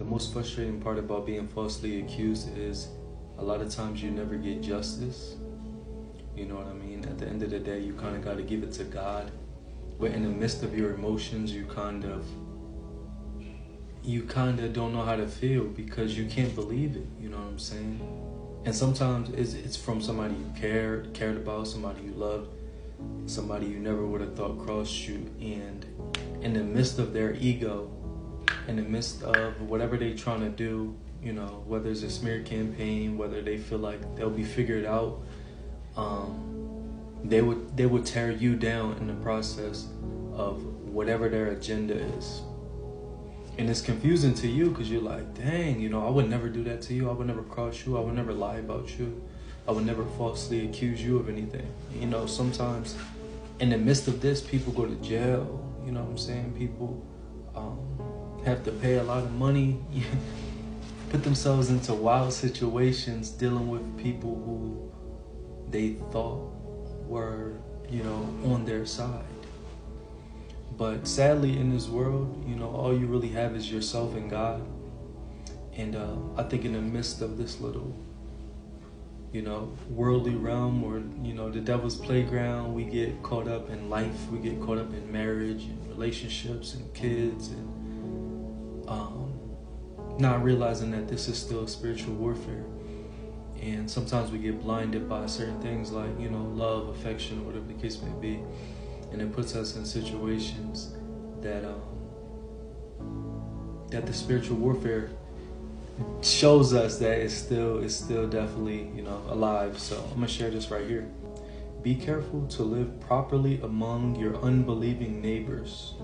The most frustrating part about being falsely accused is a lot of times you never get justice. You know what I mean? At the end of the day, you kind of got to give it to God. But in the midst of your emotions, you kind of don't know how to feel because you can't believe it. You know what I'm saying? And sometimes it's from somebody you cared about, somebody you loved, somebody you never would have thought crossed you. And in the midst of their ego, in the midst of whatever they're trying to do, you know, whether it's a smear campaign, whether they feel like they'll be figured out, they would tear you down in the process of whatever their agenda is. And it's confusing to you because you're like, dang, you know, I would never do that to you. I would never cross you. I would never lie about you. I would never falsely accuse you of anything. You know, sometimes in the midst of this, people go to jail. You know what I'm saying? People have to pay a lot of money, put themselves into wild situations dealing with people who they thought were, you know, on their side. But sadly, in this world, you know, all you really have is yourself and God. And I think in the midst of this little, you know, worldly realm or, you know, the devil's playground, we get caught up in life. We get caught up in marriage and relationships and kids and not realizing that this is still spiritual warfare. And sometimes we get blinded by certain things like, you know, love, affection, or whatever the case may be. And it puts us in situations that that the spiritual warfare shows us that it's still definitely, you know, alive. So I'm gonna share this right here. Be careful to live properly among your unbelieving neighbors.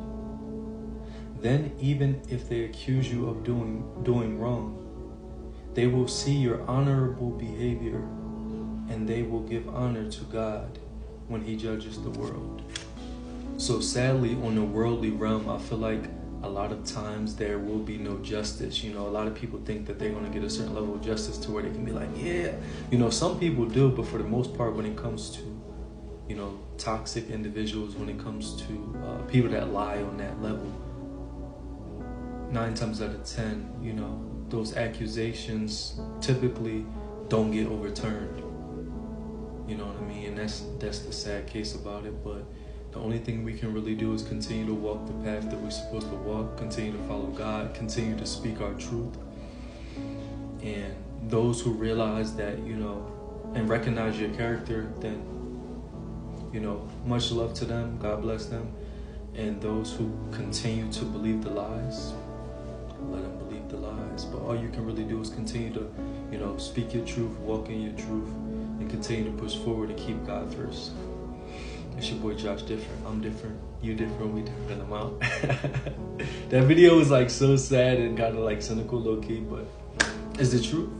Then, even if they accuse you of doing wrong, they will see your honorable behavior, and they will give honor to God when He judges the world. So sadly, on the worldly realm, I feel like a lot of times there will be no justice. You know, a lot of people think that they're going to get a certain level of justice to where they can be like, yeah. You know, some people do, but for the most part, when it comes to, you know, toxic individuals, when it comes to people that lie on that level, 9 times out of 10, you know, those accusations typically don't get overturned. You know what I mean? And that's the sad case about it. But the only thing we can really do is continue to walk the path that we're supposed to walk, continue to follow God, continue to speak our truth. And those who realize that, you know, and recognize your character, then, you know, much love to them. God bless them. And those who continue to believe the lies, let them believe the lies. But all you can really do is continue to, you know, speak your truth, walk in your truth, and continue to push forward and keep God first. It's your boy Josh Different. I'm different. You different. We different. I'm out. That video was like so sad and kind of like cynical, low key, but it's the truth.